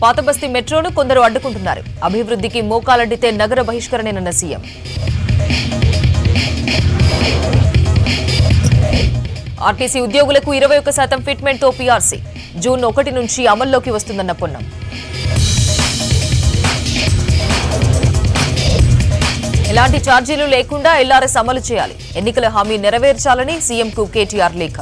పాతబస్తీ మెట్రోను కొందరు అడ్డుకుంటున్నారు. అభివృద్ధికి మోకాలడ్డితే నగర బహిష్కరణేనన్న సీఎం. ఆర్టీసీ ఉద్యోగులకు 21% ఫిట్మెంట్తో పీఆర్సీ జూన్ 1 నుంచి అమల్లోకి వస్తుందన్న పొన్నం. ఎలాంటి ఛార్జీలు లేకుండా ఎల్ఆర్ఎస్ అమలు చేయాలి. ఎన్నికల హామీ నెరవేర్చాలని సీఎంకు కేటీఆర్ లేఖ.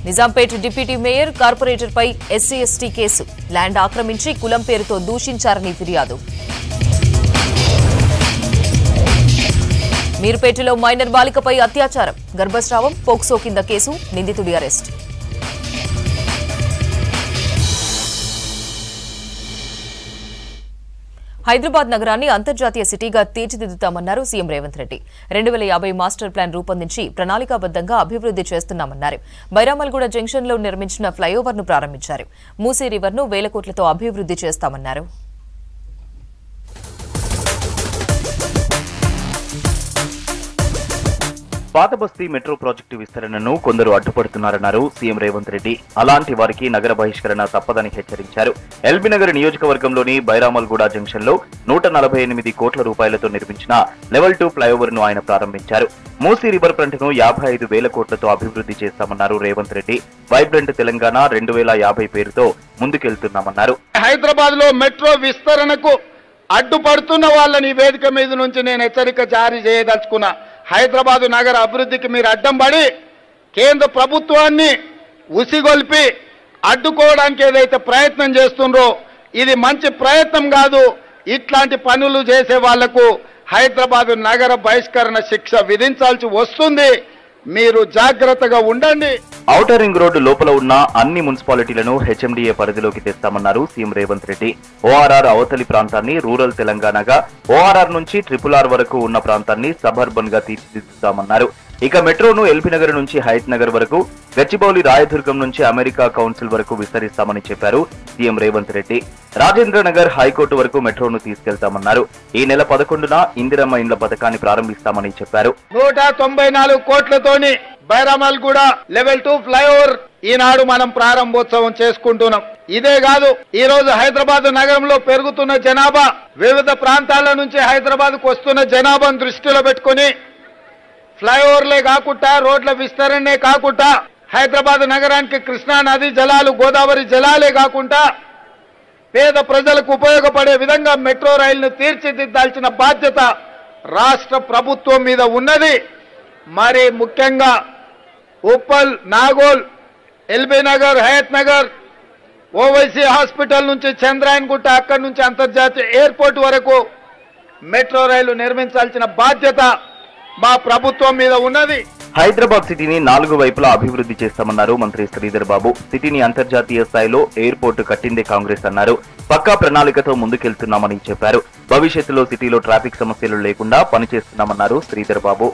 నిజాంపేట్ డిప్యూటీ మేయర్ కార్పొరేటర్పై ఎస్సీ/ఎస్టీ కేసు. ల్యాండ్ ఆక్రమించి కులం పేరుతో దూషించారని ఫిర్యాదు. మీరుపేటలో మైనర్ బాలికపై అత్యాచారం, గర్భస్రావం, పోక్సో కింద కేసు, నిందితుడి అరెస్ట్. హైదరాబాద్ నగరాన్ని అంతర్జాతీయ సిటీగా తీర్చిదిద్దుతామన్నారు CM Revanth Reddy. 2050 master plan రూపొందించి ప్రణాళికాబద్దంగా అభివృద్ధి చేస్తున్నామన్నారు. బైరామల్గూడ జంక్షన్లో నిర్మించిన ఫ్లైఓవర్ను ప్రారంభించారు. మూసీ రివర్ను 1000 కోట్లతో అభివృద్ధి చేస్తామన్నారు. పాతబస్తీ మెట్రో ప్రాజెక్టు విస్తరణను కొందరు అడ్డుపడుతున్నారన్నారు సీఎం రేవంత్ రెడ్డి. అలాంటి వారికి నగర బహిష్కరణ తప్పదని హెచ్చరించారు. ఎల్బీనగర్ నియోజకవర్గంలోని బైరామల్గూడ జంక్షన్ లో 148 కోట్ల రూపాయలతో నిర్మించిన లెవెల్ 2 ఫ్లైఓవర్ ను ఆయన ప్రారంభించారు. మూసీ రివర్ ఫ్రంట్ ను 55,000 కోట్లతో అభివృద్ధి చేస్తామన్నారు రేవంత్ రెడ్డి. వైబ్రెంట్ తెలంగాణ 2050 పేరుతో ముందుకెళ్తున్నామన్నారు. హైదరాబాద్ లో మెట్రో విస్తరణకు అడ్డుపడుతున్న వాళ్ళని వేదిక మీద నుంచి నేను హెచ్చరిక జారీ చేయదలుచుకున్నా. హైదరాబాదు నగర అభివృద్ధికి మీరు అడ్డం పడి కేంద్ర ప్రభుత్వాన్ని ఉసిగొల్పి అడ్డుకోవడానికి ఏదైతే ప్రయత్నం చేస్తుండ్రో ఇది మంచి ప్రయత్నం కాదు. ఇట్లాంటి పనులు చేసే వాళ్లకు హైదరాబాదు నగర బహిష్కరణ శిక్ష విధించాల్సి వస్తుంది. మీరు జాగ్రత్తగా ఉండండి. ఔటర్ రింగ్ రోడ్డు లోపల ఉన్న అన్ని మున్సిపాలిటీలను హెచ్ఎండిఏ పరిధిలోకి తెస్తామన్నారు సీఎం రేవంత్ రెడ్డి. ఓఆర్ఆర్ అవతలి ప్రాంతాన్ని రూరల్ తెలంగాణగా, ఓఆర్ఆర్ నుంచి RRR వరకు ఉన్న ప్రాంతాన్ని సబర్బన్ గా తీర్చిదిద్దుతామన్నారు. ఇక మెట్రోను ఎల్బీనగర్ నుంచి హయత్ నగర్ వరకు, గచ్చిబౌలి రాయదుర్గం నుంచి అమెరికా కౌన్సిల్ వరకు విస్తరిస్తామని చెప్పారు సీఎం రేవంత్ రెడ్డి. రాజేంద్ర నగర్ హైకోర్టు వరకు మెట్రోను తీసుకెళ్తామన్నారు. ఈ నెల 11న ఇందిరమ్మ ఇండ్ల పథకాన్ని ప్రారంభిస్తామని చెప్పారు. 194 కోట్లతోని బైరామల్గూడ లెవెల్ 2 ఫ్లైఓవర్ ఈనాడు మనం ప్రారంభోత్సవం చేసుకుంటున్నాం. ఇదే కాదు, ఈ రోజు హైదరాబాద్ నగరంలో పెరుగుతున్న జనాభా, వివిధ ప్రాంతాల నుంచి హైదరాబాద్ కు వస్తున్న జనాభాను దృష్టిలో పెట్టుకుని ఫ్లైఓవర్లే కాకుండా, రోడ్ల విస్తరణే కాకుండా, హైదరాబాద్ నగరానికి కృష్ణా నది జలాలు, గోదావరి జలాలే కాకుండా పేద ప్రజలకు ఉపయోగపడే విధంగా మెట్రో రైలును తీర్చిదిద్దాల్సిన బాధ్యత రాష్ట్ర ప్రభుత్వం మీద ఉన్నది. మరి ముఖ్యంగా ఉప్పల్, నాగోల్, ఎల్బీ నగర్, హయత్ నగర్, ఓవైసీ హాస్పిటల్ నుంచి చంద్రాయన్ గుట్ట, అక్కడి నుంచి అంతర్జాతీయ ఎయిర్పోర్ట్ వరకు మెట్రో రైలు నిర్మించాల్సిన బాధ్యత మా ప్రభుత్వం మీద ఉన్నది. హైదరాబాద్ సిటీని 4 వైపులా అభివృద్ధి చేస్తామన్నారు మంత్రి శ్రీధర్ బాబు. సిటీని అంతర్జాతీయ స్థాయిలో ఎయిర్పోర్టు కట్టిందే కాంగ్రెస్ అన్నారు. పక్కా ప్రణాళికతో ముందుకెళ్తున్నామని చెప్పారు. భవిష్యత్తులో సిటీలో ట్రాఫిక్ సమస్యలు లేకుండా పనిచేస్తున్నామన్నారు శ్రీధర్ బాబు.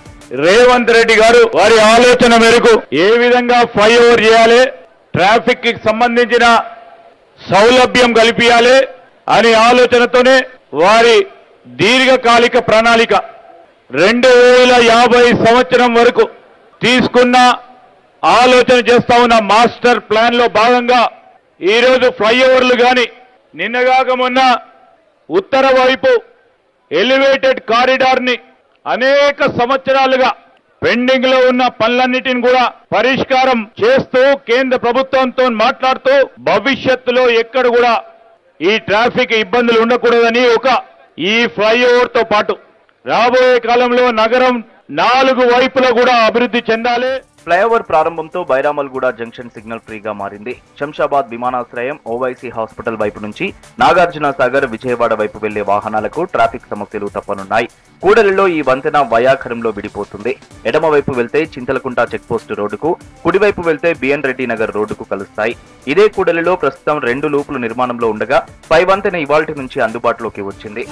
రేవంత్ రెడ్డి గారు వారి ఆలోచన మేరకు ఏ విధంగా ఫ్లైఓవర్ చేయాలి, ట్రాఫిక్ కి సంబంధించిన సౌలభ్యం కల్పించాలి అనే ఆలోచనతోనే వారి దీర్ఘకాలిక ప్రణాళిక 2050 సంవత్సరం వరకు తీసుకున్న ఆలోచన చేస్తా ఉన్న మాస్టర్ ప్లాన్ లో భాగంగా ఈరోజు ఫ్లైఓవర్లు కానీ, నిన్నగాక మొన్న ఉత్తర వైపు ఎలివేటెడ్ కారిడార్ ని అనేక సంవత్సరాలుగా పెండింగ్ లో ఉన్న పనులన్నిటిని కూడా పరిష్కారం చేస్తూ కేంద్ర ప్రభుత్వంతో మాట్లాడుతూ భవిష్యత్తులో ఎక్కడ కూడా ఈ ట్రాఫిక్ ఇబ్బందులు ఉండకూడదని ఈ ఫ్లైఓవర్ తో పాటు రాబోయే కాలంలో నగరం 4 వైపులా కూడా అభివృద్ధి చెందాలి. ఫ్లైఓవర్ ప్రారంభంతో బైరామల్గూడ జంక్షన్ సిగ్నల్ ఫ్రీగా మారింది. శంషాబాద్ విమానాశ్రయం, ఓవైసీ హాస్పిటల్ వైపు నుంచి నాగార్జున సాగర్, విజయవాడ వైపు వెళ్లే వాహనాలకు ట్రాఫిక్ సమస్యలు తప్పనున్నాయి. కూడలిలో ఈ వంతెన వయాఖరంలో విడిపోతుంది. ఎడమవైపు వెళ్తే చింతలకుంట చెక్పోస్టు రోడ్డుకు, కుడివైపు వెళ్తే బిఎన్ రెడ్డి నగర్ రోడ్డుకు కలుస్తాయి. ఇదే కూడలిలో ప్రస్తుతం 2 లూపులు నిర్మాణంలో ఉండగా పై వంతెన ఇవాల్టి నుంచి అందుబాటులోకి వచ్చింది.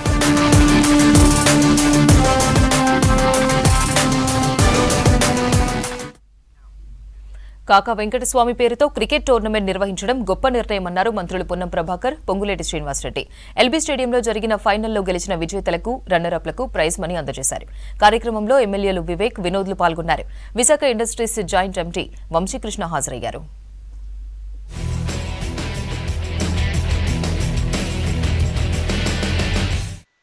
కాకా వెంకటస్వామి పేరుతో క్రికెట్ టోర్నమెంట్ నిర్వహించడం గొప్ప నిర్ణయమన్నారు మంత్రులు పొన్నం ప్రభాకర్, పొంగులేటి శ్రీనివాసరెడ్డి. ఎల్బీ స్టేడియంలో జరిగిన ఫైనల్లో గెలిచిన విజేతలకు, రన్నరప్లకు ప్రైజ్ మనీ అందజేశారు. కార్యక్రమంలో ఎమ్మెల్యేలు వివేక్, వినోద్లు పాల్గొన్నారు. Visakha industries joint MD Vamsikrishna హాజరయ్యారు.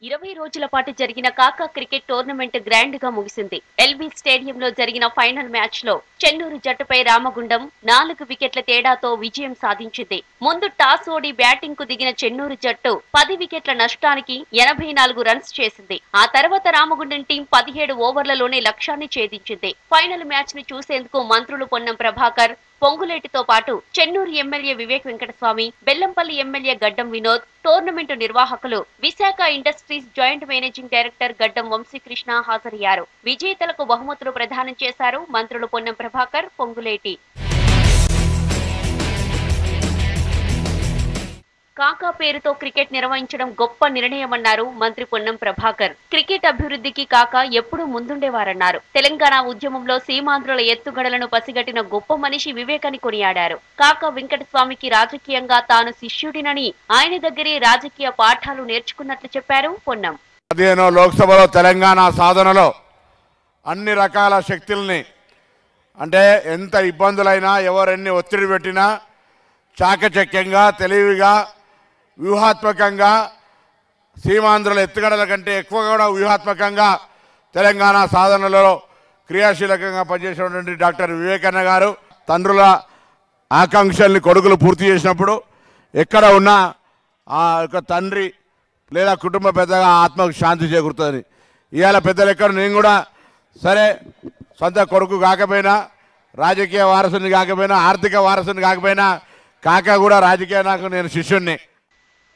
20 రోజుల పాటు జరిగిన కాకా క్రికెట్ టోర్నమెంట్ గ్రాండ్ గా ముగిసింది. ఎల్బీ స్టేడియంలో జరిగిన ఫైనల్ మ్యాచ్ లో చెన్నూరు జట్టుపై రామగుండం 4 వికెట్ల తేడాతో విజయం సాధించింది. ముందు టాస్ ఓడి బ్యాటింగ్ కు దిగిన చెన్నూరు జట్టు 10 వికెట్ల నష్టానికి 84 రన్స్ చేసింది. ఆ తర్వాత రామగుండం టీం 17 ఓవర్లలోనే లక్ష్యాన్ని ఛేదించింది. ఫైనల్ మ్యాచ్ ని చూసేందుకు మంత్రులు పొన్నం ప్రభాకర్, పొంగులేటితో పాటు చెన్నూరు ఎమ్మెల్యే వివేక్ వెంకటస్వామి, బెల్లంపల్లి ఎమ్మెల్యే గడ్డం వినోద్, టోర్నమెంటు నిర్వాహకులు Visakha industries joint managing director గడ్డం వంశీకృష్ణ హాజరయ్యారు. విజేతలకు బహుమతులు ప్రదానం చేశారు మంత్రులు పొన్నం ప్రభాకర్, పొంగులేటి. కాకా పేరుతో క్రికెట్ నిర్వహించడం గొప్ప నిర్ణయమన్నారు మంత్రి పొన్నం ప్రభాకర్. క్రికెట్ అభివృద్ధికి కాకా ఎప్పుడూ ముందుండేవారన్నారు. తెలంగాణ ఉద్యమంలో సీమాంధ్రుల ఎత్తుగడలను పసిగట్టిన గొప్ప మనిషి వివేక్ అని కొనియాడారు. కాకా వెంకటస్వామికి రాజకీయంగా తాను శిష్యుడినని, ఆయన దగ్గరే రాజకీయ పాఠాలు నేర్చుకున్నట్లు చెప్పారు పొన్నం. 15 లోక్సభలో తెలంగాణ సాధనలో అన్ని రకాల శక్తుల్ని, అంటే ఎంత ఇబ్బందులైనా ఎవరెన్ని ఒత్తిడి పెట్టినా చాకచక్యంగా, తెలివిగా, వ్యూహాత్మకంగా, సీమాంధ్రుల ఎత్తుగడల కంటే ఎక్కువగా కూడా వ్యూహాత్మకంగా తెలంగాణ సాధనలో క్రియాశీలకంగా పనిచేసినటువంటి డాక్టర్ వివేకన్న గారు తండ్రుల ఆకాంక్షల్ని కొడుకులు పూర్తి చేసినప్పుడు ఎక్కడ ఉన్నా ఆ యొక్క తండ్రి లేదా కుటుంబ పెద్దగా ఆత్మకు శాంతి చేకూరుతుంది. ఇవాళ పెద్దలు ఎక్కడ నేను కూడా సరే సొంత కొడుకు కాకపోయినా, రాజకీయ వారసుని కాకపోయినా, ఆర్థిక వారసుని కాకపోయినా కాకా కూడా రాజకీయ నాకు నేను శిష్యుణ్ణి.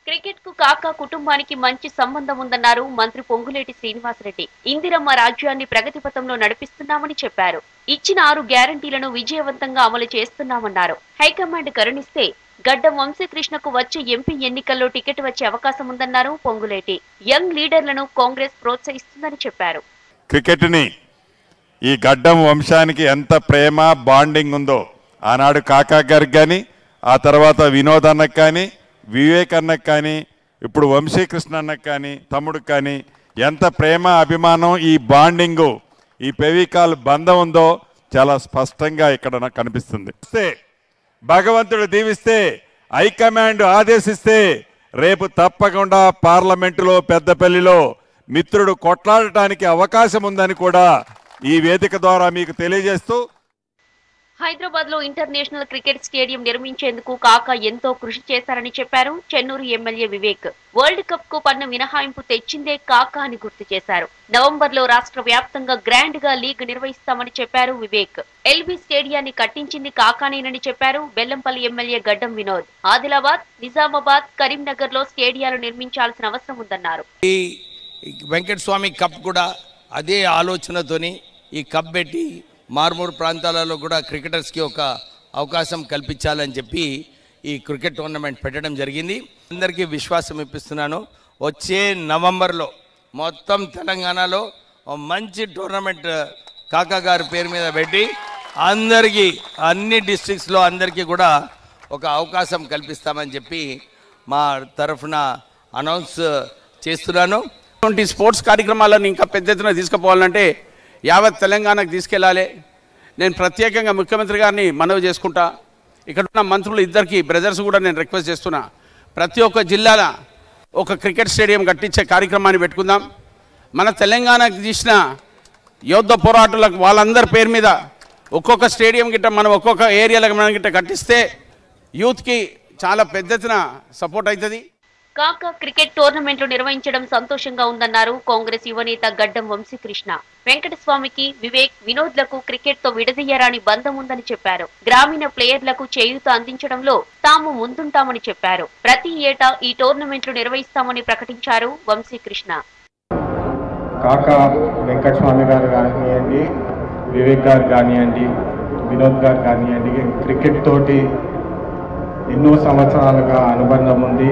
క్రికెట్ కు కాకా కుటుంబానికి మంచి సంబంధం ఉందన్నారు మంత్రి పొంగులేటి శ్రీనివాసరెడ్డి. ఇందిరమ్మ రాజ్యాన్ని ప్రగతి పథంలో నడిపిస్తున్నామని చెప్పారు. ఇచ్చిన 6 గ్యారంటీలను విజయవంతంగా అమలు చేస్తున్నామన్నారు. హైకమాండ్ కరుణిస్తే గడ్డం వంశీకృష్ణకు వచ్చే ఎంపీ ఎన్నికల్లో టికెట్ వచ్చే అవకాశం ఉందన్నారు పొంగులేటి. యంగ్ లీడర్లను కాంగ్రెస్ ప్రోత్సహిస్తుందని చెప్పారు. క్రికెట్ ని ఈ గడ్డం వంశానికి ఎంత ప్రేమ బాండింగ్ ఉందో ఆనాడు కాకా గారికి కానీ, ఆ తర్వాత వినోద్ అన్నకు కానీ, వివేక్ అన్నకు కానీ, ఇప్పుడు వంశీకృష్ణ అన్నకు కానీ, తమ్ముడికి కానీ ఎంత ప్రేమ అభిమానం, ఈ బాండింగు, ఈ పెవికాల్ బంధం ఉందో చాలా స్పష్టంగా ఇక్కడ నాకు కనిపిస్తుంది. భగవంతుడు దీవిస్తే, హైకమాండ్ ఆదేశిస్తే రేపు తప్పకుండా పార్లమెంటులో పెద్దపల్లిలో మిత్రుడు కొట్లాడటానికి అవకాశం ఉందని కూడా ఈ వేదిక ద్వారా మీకు తెలియజేస్తూ, హైదరాబాద్ లో ఇంటర్నేషనల్ క్రికెట్ స్టేడియం నిర్మించేందుకు కాకా ఎంతో కృషి చేశారని చెప్పారు Chennur MLA Vivek. World cup కు పన్ను మినహాయింపు తెచ్చిందే కాకా అని గుర్తు చేశారు. నవంబర్ లో రాష్ట్ర వ్యాప్తంగా గ్రాండ్ గా లీగ్ నిర్వహిస్తామని చెప్పారు వివేక్. ఎల్బీ స్టేడియాన్ని కట్టించింది కాకానేనని చెప్పారు బెల్లంపల్లి ఎమ్మెల్యే గడ్డం వినోద్. ఆదిలాబాద్, నిజామాబాద్, కరీంనగర్ లో స్టేడియాలు నిర్మించాల్సిన అవసరం ఉందన్నారు. ఈ వెంకటస్వామి కప్ కూడా అదే ఆలోచనతోని ఈ కప్ పెట్టి మారుమూరు ప్రాంతాలలో కూడా క్రికెటర్స్కి ఒక అవకాశం కల్పించాలని చెప్పి ఈ క్రికెట్ టోర్నమెంట్ పెట్టడం జరిగింది. అందరికీ విశ్వాసం ఇప్పిస్తున్నాను, వచ్చే నవంబర్లో మొత్తం తెలంగాణలో మంచి టోర్నమెంట్ కాకా గారి పేరు మీద పెట్టి అందరికీ అన్ని డిస్ట్రిక్ట్స్లో అందరికీ కూడా ఒక అవకాశం కల్పిస్తామని చెప్పి మా తరఫున అనౌన్స్ చేస్తున్నాను. ఇటువంటి స్పోర్ట్స్ కార్యక్రమాలను ఇంకా పెద్ద ఎత్తున తీసుకుపోవాలంటే యావత్ తెలంగాణకు తీసుకెళ్ళాలి. నేను ప్రత్యేకంగా ముఖ్యమంత్రి గారిని మనవి చేసుకుంటా. ఇక్కడ ఉన్న మంత్రులు ఇద్దరికి బ్రదర్స్ కూడా నేను రిక్వెస్ట్ చేస్తున్నా, ప్రతి ఒక్క జిల్లాల ఒక క్రికెట్ స్టేడియం కట్టించే కార్యక్రమాన్ని పెట్టుకుందాం. మన తెలంగాణకు తీసిన యోధ పోరాటులకు వాళ్ళందరి పేరు మీద ఒక్కొక్క స్టేడియం గిట్ట మనం ఒక్కొక్క ఏరియాలకు మనం గిట్ట కట్టిస్తే యూత్కి చాలా పెద్ద ఎత్తున సపోర్ట్ అవుతుంది. కాకా క్రికెట్ టోర్నమెంట్లు నిర్వహించడం సంతోషంగా ఉందన్నారు కాంగ్రెస్ యువనేత గడ్డం వంశీకృష్ణ. వెంకటస్వామికి, వివేక్, వినోద్లకు క్రికెట్ తో విడదీయరాని బంధం ఉందని చెప్పారు. గ్రామీణ ప్లేయర్లకు చేయూత అందించడంలో తాము ముందుంటామని చెప్పారు. ప్రతి ఏటా ఈ టోర్నమెంట్లు నిర్వహిస్తామని ప్రకటించారు వంశీకృష్ణ. కాకా వెంకటస్వామి గారు కానివ్వండి, వివేక్ గారు కానివ్వండి, వినోద్ గారు కానివ్వండి, క్రికెట్ తోటి ఎన్నో సంవత్సరాలుగా అనుబంధం ఉంది.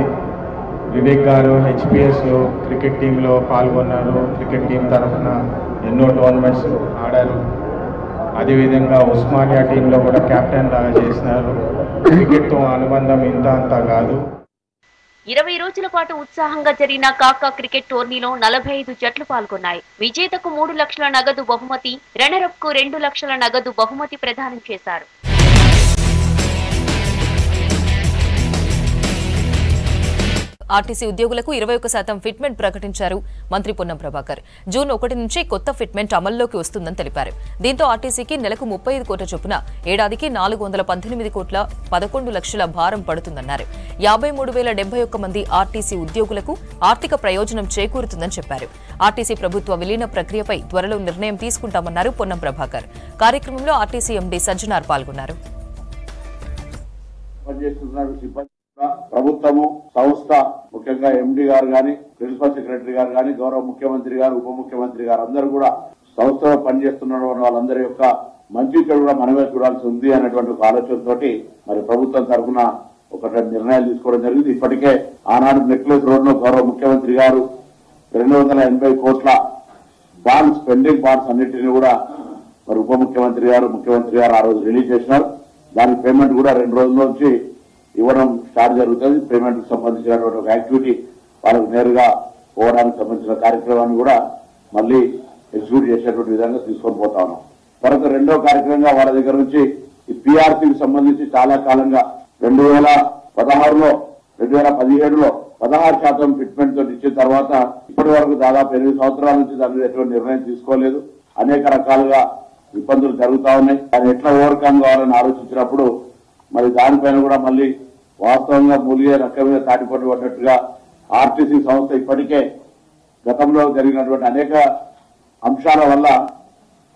వివేక్ గారు హెచ్పిఎస్లో క్రికెట్ టీంలో పాల్గొన్నారు. క్రికెట్ టీం తరఫున ఎన్నో టోర్నమెంట్స్ ఆడారు. అదేవిధంగా ఉస్మానియా టీంలో కూడా కెప్టెన్ లాగా చేసినారు. క్రికెట్తో అనుబంధం ఇంత అంతా కాదు. 20 రోజుల పాటు ఉత్సాహంగా జరిగిన కాకా క్రికెట్ టోర్నీలో 45 జట్లు పాల్గొన్నాయి. విజేతకు 3 లక్షల నగదు బహుమతి, రన్నరప్ కు 2 లక్షల నగదు బహుమతి ప్రదానం చేశారు. ఆర్టీసీ ఉద్యోగులకు 21% ఫిట్మెంట్ ప్రకటించారు మంత్రి పొన్నం ప్రభాకర్. జూన్ 1 నుంచి కొత్త ఫిట్మెంట్ అమల్లోకి వస్తుందని తెలిపారు. దీంతో ఆర్టీసీకి నెలకు 35 కోట్ల చొప్పున ఏడాదికి 418 కోట్ల 11 లక్షల భారం పడుతుందన్నారు. 53,071 మంది ఆర్టీసీ ఉద్యోగులకు ఆర్థిక ప్రయోజనం చేకూరుతుందని చెప్పారు. ఆర్టీసీ ప్రభుత్వ విలీన ప్రక్రియపై త్వరలో నిర్ణయం తీసుకుంటామన్నారు పొన్నం ప్రభాకర్. కార్యక్రమంలో ఆర్టీసీ ఎండీ సజ్జనార్ పాల్గొన్నారు. ప్రభుత్వము సంస్థ ముఖ్యంగా ఎండీ గారు గాని, ప్రిన్సిపల్ సెక్రటరీ గారు గాని, గౌరవ ముఖ్యమంత్రి గారు, ఉప ముఖ్యమంత్రి గారు అందరూ కూడా సంస్థలో పనిచేస్తున్న వాళ్ళందరి యొక్క మంచి చెడు కూడా మనమే చూడాల్సి ఉంది అనేటువంటి ఒక ఆలోచనతోటి మరి ప్రభుత్వం తరఫున ఒక నిర్ణయాలు తీసుకోవడం జరిగింది. ఇప్పటికే ఆనాడు నెక్లెస్ రోడ్ లో గౌరవ ముఖ్యమంత్రి గారు 280 కోట్ల బాండ్స్, పెండింగ్ బాండ్స్ అన్నింటినీ కూడా మరి ఉప ముఖ్యమంత్రి గారు, ముఖ్యమంత్రి గారు ఆ రోజు రిలీజ్ చేసినారు. దానికి పేమెంట్ కూడా 2 రోజుల నుంచి ఇవ్వడం స్టార్ట్ జరుగుతుంది. పేమెంట్ కు సంబంధించినటువంటి ఒక యాక్టివిటీ వాళ్ళకు నేరుగా పోవడానికి సంబంధించిన కార్యక్రమాన్ని కూడా మళ్ళీ ఎగ్జిక్యూట్ చేసేటువంటి విధంగా తీసుకొని పోతా ఉన్నాం. తర్వాత రెండో కార్యక్రమంగా వాళ్ళ దగ్గర నుంచి ఈ పీఆర్సీకి సంబంధించి చాలా కాలంగా 2016లో 2017లో 16% ఫిట్మెంట్ తో ఇచ్చిన తర్వాత ఇప్పటి వరకు దాదాపు 8 సంవత్సరాల నుంచి దాని మీద ఎటువంటి నిర్ణయం తీసుకోలేదు. అనేక రకాలుగా ఇబ్బందులు జరుగుతా ఉన్నాయి. దాన్ని ఎట్లా ఓవర్కమ్ కావాలని ఆలోచించినప్పుడు మరి దానిపైన కూడా మళ్ళీ వాస్తవంగా మూలిగే రక్క మీద తాటిపట్టు పడ్డట్టుగా ఆర్టీసీ సంస్థ ఇప్పటికే గతంలో జరిగినటువంటి అనేక అంశాల వల్ల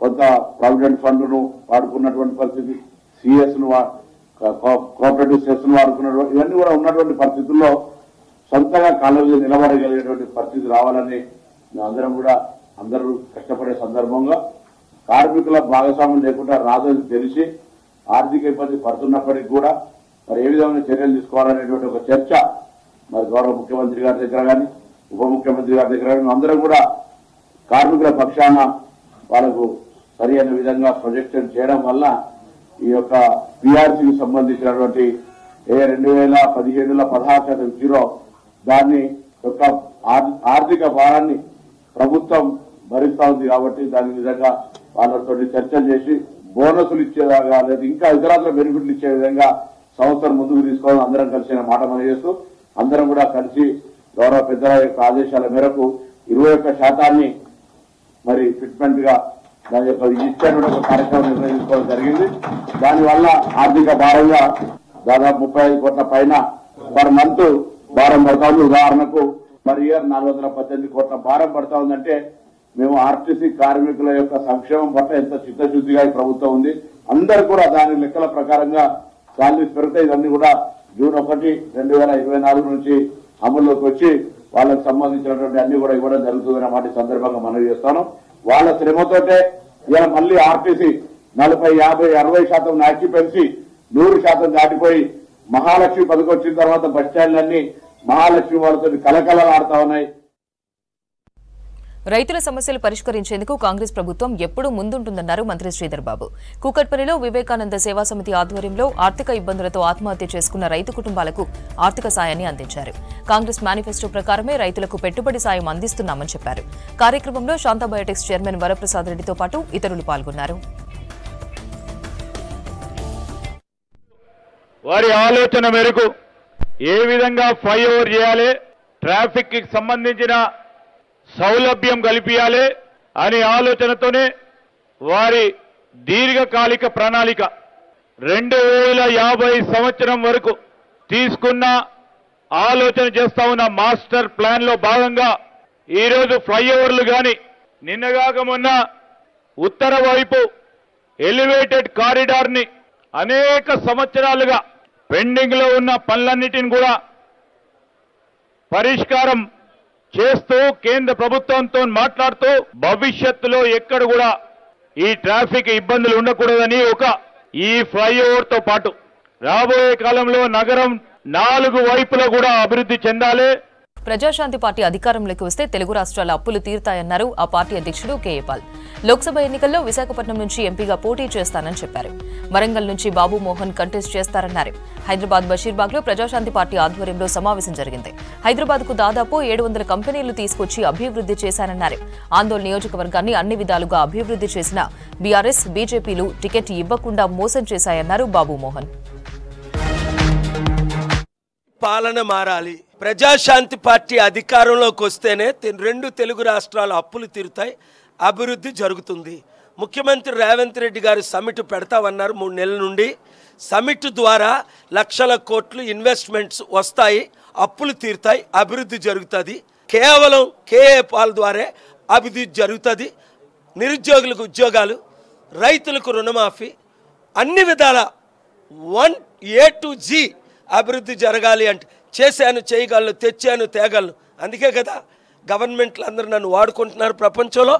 కొంత ప్రావిడెంట్ ఫండ్ ను వాడుకున్నటువంటి పరిస్థితి, సిఎస్ ను, కోఆపరేటివ్ సెస్ ను వాడుకున్నటువంటి ఇవన్నీ కూడా ఉన్నటువంటి పరిస్థితుల్లో సొంతంగా కాళ్ళ మీద నిలబడగలిగేటువంటి పరిస్థితి రావాలని మేమందరం కూడా అందరూ కష్టపడే సందర్భంగా కార్మికుల భాగస్వామ్యం లేకుండా రాదని తెలిసి ఆర్థిక ఇబ్బంది పడుతున్నప్పటికీ కూడా మరి ఏ విధమైన చర్యలు తీసుకోవాలనేటువంటి ఒక చర్చ మరి గౌరవ ముఖ్యమంత్రి గారి దగ్గర కానీ, ఉప ముఖ్యమంత్రి గారి దగ్గర కానీ అందరం కూడా కార్మికుల పక్షాన వాళ్ళకు సరి అయిన విధంగా ప్రొజెక్షన్ చేయడం వల్ల ఈ యొక్క పీఆర్సీకి సంబంధించినటువంటి 2017లో 16% జీరో దాన్ని యొక్క ఆర్థిక భారాన్ని ప్రభుత్వం భరిస్తా ఉంది. కాబట్టి దాని విధంగా వాళ్ళతో చర్చలు చేసి బోనసులు ఇచ్చేలాగా లేదా ఇంకా ఇతరాత్ర బెనిఫిట్లు ఇచ్చే విధంగా సంస్థను ముందుకు తీసుకోవాలని అందరం కలిసి మాట మనం చేస్తూ అందరం కూడా కలిసి గౌరవ పెద్దల యొక్క ఆదేశాల మేరకు 21% మరి ఫిట్మెంట్ గా దాని యొక్క ఇచ్చేటువంటి కార్యక్రమం నిర్ణయించుకోవడం జరిగింది. దానివల్ల ఆర్థిక భారంగా దాదాపు 35 కోట్ల పైన పర్ మంత్ భారం పడతా ఉంది. ఉదాహరణకు పర్ ఇయర్ 418 కోట్ల భారం పడతా ఉందంటే మేము ఆర్టీసీ కార్మికుల యొక్క సంక్షేమం పట్ల ఎంత చిత్తశుద్ధిగా ఈ ప్రభుత్వం ఉంది. అందరూ కూడా దాని లెక్కల ప్రకారంగా శాలరీస్ పెరుగుతాయి. ఇవన్నీ కూడా జూన్ 1, 2024 నుంచి అమల్లోకి వచ్చి వాళ్ళకు సంబంధించినటువంటి అన్ని కూడా ఇవ్వడం జరుగుతుందనే మాట సందర్భంగా మనవి చేస్తాను. వాళ్ళ శ్రమతోటే ఇలా మళ్ళీ ఆర్టీసీ 40, 50, 60% ఆక్యుపెన్సీ 100% దాటిపోయి మహాలక్ష్మి పథకం వచ్చిన తర్వాత బస్ స్టాండ్లన్నీ మహాలక్ష్మి వాళ్ళతో కలకలలాడుతా ఉన్నాయి. రైతుల సమస్యలు పరిష్కరించేందుకు కాంగ్రెస్ ప్రభుత్వం ఎప్పుడూ ముందుంటుందన్నారు మంత్రి శ్రీధర్ బాబు. కూకట్పల్లిలో వివేకానంద సేవా సమితి ఆధ్వర్యంలో ఆర్థిక ఇబ్బందులతో ఆత్మహత్య చేసుకున్న రైతు కుటుంబాలకు ఆర్థిక సాయాన్ని అందించారు. కాంగ్రెస్ మేనిఫెస్టో ప్రకారమే రైతులకు పెట్టుబడి సాయం అందిస్తున్నామని చెప్పారు. కార్యక్రమంలో శాంతా బయోటెక్స్ చైర్మన్ వరప్రసాద్ రెడ్డితో పాటు ఇతరులు పాల్గొన్నారు. వారి ఆలోచన మేరకు ఏ విధంగా ఫ్లైఓవర్ చేయాలి, ట్రాఫిక్ కి సంబంధించిన సౌలభ్యం కల్పించాలి అనే ఆలోచనతోనే వారి దీర్ఘకాలిక ప్రణాళిక 2050 సంవత్సరం వరకు తీసుకున్న ఆలోచన చేస్తా ఉన్న మాస్టర్ ప్లాన్ లో భాగంగా ఈరోజు ఫ్లైఓవర్లు గాని నిన్నగాక మొన్న ఉత్తర వైపు ఎలివేటెడ్ కారిడార్ ని అనేక సంవత్సరాలుగా పెండింగ్ లో ఉన్న పనులన్నిటిని కూడా పరిష్కారం చేస్తూ కేంద్ర ప్రభుత్వంతో మాట్లాడుతూ భవిష్యత్తులో ఎక్కడ కూడా ఈ ట్రాఫిక్ ఇబ్బందులు ఉండకూడదని ఈ ఫ్లైఓవర్ తో పాటు రాబోయే కాలంలో నగరం 4 వైపులా కూడా అభివృద్ధి చెందాలి. ప్రజాశాంతి పార్టీ అధికారంలోకి వస్తే తెలుగు రాష్ట్రాల అప్పులు తీరుతాయన్నారు ఆ పార్టీ అధ్యక్షుడు కేఏ పాల్. లోక్సభ ఎన్నికల్లో విశాఖపట్నం నుంచి ఎంపీగా పోటీ చేస్తానని చెప్పారు. వరంగల్ నుంచి బాబు మోహన్ కంటెస్ట్ చేస్తారన్నారు. హైదరాబాద్ బషీర్బాగ్ లో ప్రజాశాంతి పార్టీ ఆధ్వర్యంలో సమావేశం జరిగింది. హైదరాబాద్ కు దాదాపు 700 కంపెనీలు తీసుకొచ్చి అభివృద్ధి చేశారన్నారు. ఆందోళన నియోజకవర్గాన్ని అన్ని విధాలుగా అభివృద్ధి చేసిన బీఆర్ఎస్, బీజేపీలు టికెట్ ఇవ్వకుండా మోసం చేశాయన్నారు బాబు మోహన్. పాలన మారాలి, ప్రజాశాంతి పార్టీ అధికారంలోకి వస్తేనే 2 తెలుగు రాష్ట్రాల అప్పులు తీరుతాయి, అభివృద్ధి జరుగుతుంది. ముఖ్యమంత్రి రేవంత్ రెడ్డి గారు సమిట్ పెడతామన్నారు 3 నెలల నుండి. సమిట్ ద్వారా లక్షల కోట్లు ఇన్వెస్ట్మెంట్స్ వస్తాయి, అప్పులు తీరుతాయి, అభివృద్ధి జరుగుతుంది. కేవలం కేఏ పాల్ ద్వారా అభివృద్ధి జరుగుతుంది. నిరుద్యోగులకు ఉద్యోగాలు, రైతులకు రుణమాఫీ, అన్ని విధాల 1A to G అభివృద్ధి జరగాలి అంటే చేశాను, చేయగలను, తెచ్చాను, తేగలను. అందుకే కదా గవర్నమెంట్లు అందరూ నన్ను వాడుకుంటున్నారు ప్రపంచంలో.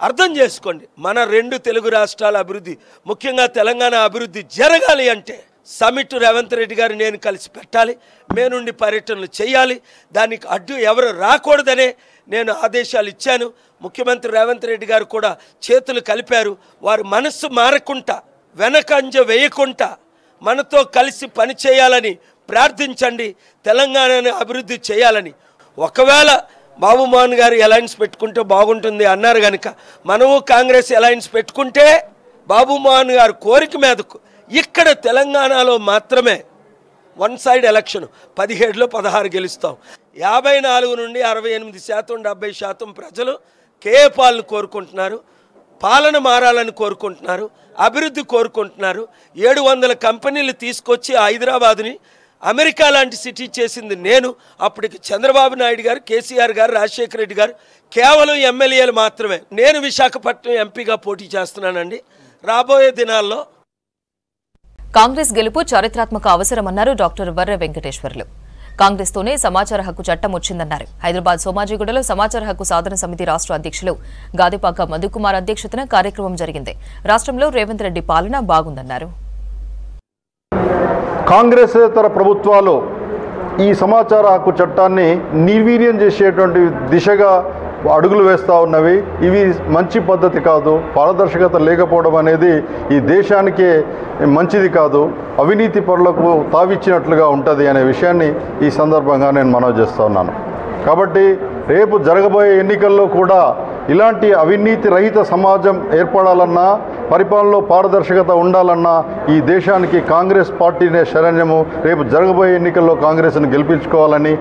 అర్థం చేసుకోండి, మన 2 తెలుగు రాష్ట్రాల అభివృద్ధి, ముఖ్యంగా తెలంగాణ అభివృద్ధి జరగాలి అంటే సమిట్ రేవంత్ రెడ్డి గారు నేను కలిసి పెట్టాలి, మేనుండి పర్యటనలు చేయాలి. దానికి అడ్డు ఎవరు రాకూడదనే నేను ఆదేశాలు ఇచ్చాను. ముఖ్యమంత్రి రేవంత్ రెడ్డి గారు కూడా చేతులు కలిపారు. వారు మనస్సు మారకుండా, వెనకంజ వేయకుండా మనతో కలిసి పనిచేయాలని ప్రార్థించండి. తెలంగాణను అభివృద్ధి చేయాలని. ఒకవేళ బాబు మోహన్ గారు అలయన్స్ పెట్టుకుంటే బాగుంటుంది అన్నారు కనుక మనము కాంగ్రెస్ అలయన్స్ పెట్టుకుంటే బాబు మోహన్ గారు కోరిక మీదకు ఇక్కడ తెలంగాణలో మాత్రమే 1 సైడ్ ఎలక్షన్ 17లో 16 గెలుస్తాం. 54 నుండి 68%, 70% ప్రజలు కేఏ పాల్ను కోరుకుంటున్నారు, పాలన మారాలని కోరుకుంటున్నారు, అభివృద్ధి కోరుకుంటున్నారు. 700 కంపెనీలు తీసుకొచ్చి హైదరాబాద్ని అమెరికా లాంటి సిటీ చేసింది నేను. అప్పటికి చంద్రబాబు నాయుడు గారు, కేసీఆర్ గారు, రాజశేఖర రెడ్డి గారు కేవలం ఎమ్మెల్యేలు మాత్రమే. నేను విశాఖపట్నం ఎంపీగా పోటీ చేస్తున్నానండి. రాబోయే దినాల్లో కాంగ్రెస్ గెలుపు చారిత్రాత్మక అవసరమన్నారు డాక్టర్ వర్ర వెంకటేశ్వర్లు. కాంగ్రెస్తోనే సమాచార హక్కు చట్టం వచ్చిందన్నారు. హైదరాబాద్ సోమాజిగూడలో సమాచార హక్కు సాధన సమితి రాష్ట్ర అధ్యక్షులు గాదిపాక మధుకుమార్ అధ్యక్షతన కార్యక్రమం జరిగింది. రాష్ట్రంలో రేవంత్ రెడ్డి పాలన బాగుందన్నారు. కాంగ్రెసేతర ప్రభుత్వాలు ఈ సమాచార హక్కు చట్టాన్ని నిర్వీర్యం చేసేటువంటి దిశగా అడుగులు వేస్తూ ఉన్నవి. ఇవి మంచి పద్ధతి కాదు. పారదర్శకత లేకపోవడం అనేది ఈ దేశానికే మంచిది కాదు. అవినీతి పరులకు తావిచ్చినట్లుగా ఉంటుంది అనే విషయాన్ని ఈ సందర్భంగా నేను మనవి చేస్తూ ఉన్నాను. కాబట్టి రేపు జరగబోయే ఎన్నికల్లో కూడా ఇలాంటి అవినీతి రహిత సమాజం ఏర్పడాలన్నా, పరిపాలనలో పారదర్శకత ఉండాలన్నా ఈ దేశానికి కాంగ్రెస్ పార్టీనే శరణ్యము. రేపు జరగబోయే ఎన్నికల్లో కాంగ్రెస్ను గెలిపించుకోవాలని,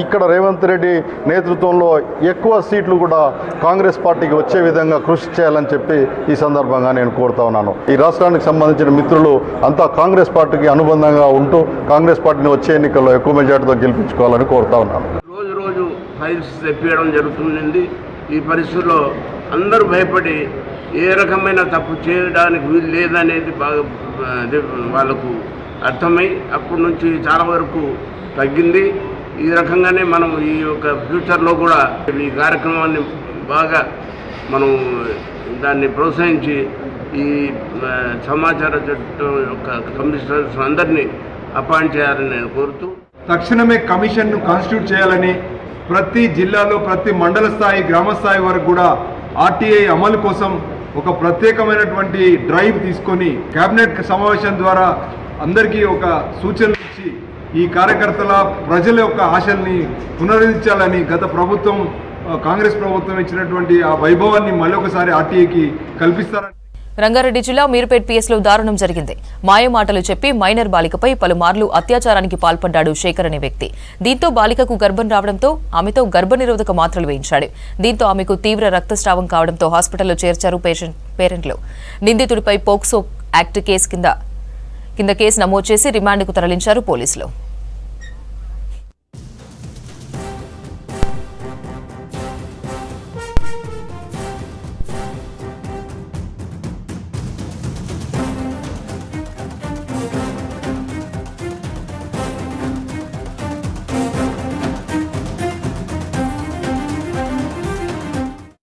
ఇక్కడ రేవంత్ రెడ్డి నేతృత్వంలో ఎక్కువ సీట్లు కూడా కాంగ్రెస్ పార్టీకి వచ్చే విధంగా కృషి చేయాలని చెప్పి ఈ సందర్భంగా నేను కోరుతా ఉన్నాను. ఈ రాష్ట్రానికి సంబంధించిన మిత్రులు అంతా కాంగ్రెస్ పార్టీకి అనుబంధంగా ఉంటూ కాంగ్రెస్ పార్టీని వచ్చే ఎన్నికల్లో ఎక్కువ మెజార్టీతో గెలిపించుకోవాలని కోరుతా ఉన్నాను. రోజు ఫైల్స్ తెప్పియడం జరుగుతుంది. ఈ పరిస్థితుల్లో అందరూ భయపడి ఏ రకమైన తప్పు చేయడానికి వీలు లేదనేది బాగా వాళ్ళకు అర్థమై అప్పటి నుంచి చాలా వరకు తగ్గింది. ఈ రకంగానే మనం ఈ యొక్క ఫ్యూచర్లో కూడా ఈ కార్యక్రమాన్ని బాగా మనం దాన్ని ప్రోత్సహించి ఈ సమాచార చట్టం యొక్క కమిషనర్స్ అందరినీ అపాయింట్ చేయాలని నేను కోరుతూ, తక్షణమే కమిషన్ను కాన్స్టిట్యూట్ చేయాలని, ప్రతి జిల్లాలో ప్రతి మండల స్థాయి, గ్రామ స్థాయి వరకు కూడా ఆర్టీఐ అమలు కోసం ఒక ప్రత్యేకమైనటువంటి డ్రైవ్ తీసుకొని కేబినెట్ సమావేశం ద్వారా అందరికీ ఒక సూచనలు ఇచ్చి ఈ కార్యకర్తల ప్రజల యొక్క ఆశల్ని పునరుద్ధరించాలని గత ప్రభుత్వం, కాంగ్రెస్ ప్రభుత్వం ఇచ్చినటువంటి ఆ వైభవాన్ని మళ్ళొకసారి ఆర్టీఐకి కల్పిస్తారని. రంగారెడ్డి జిల్లా మీర్పేట్ పిఎస్లో దారుణం జరిగింది. మాయమాటలు చెప్పి మైనర్ బాలికపై పలుమార్లు అత్యాచారానికి పాల్పడ్డాడు శేఖర్ అనే వ్యక్తి. దీంతో బాలికకు గర్భం రావడంతో ఆమెతో గర్భనిరోధక మాత్రలు వేయించాడు. దీంతో ఆమెకు తీవ్ర రక్తస్రావం కావడంతో హాస్పిటల్లో చేర్చారు పేరెంట్లు. నిందితుడిపై పోక్సో యాక్ట్ కింద కేసు నమోదు చేసి రిమాండ్కు తరలించారు పోలీసులు.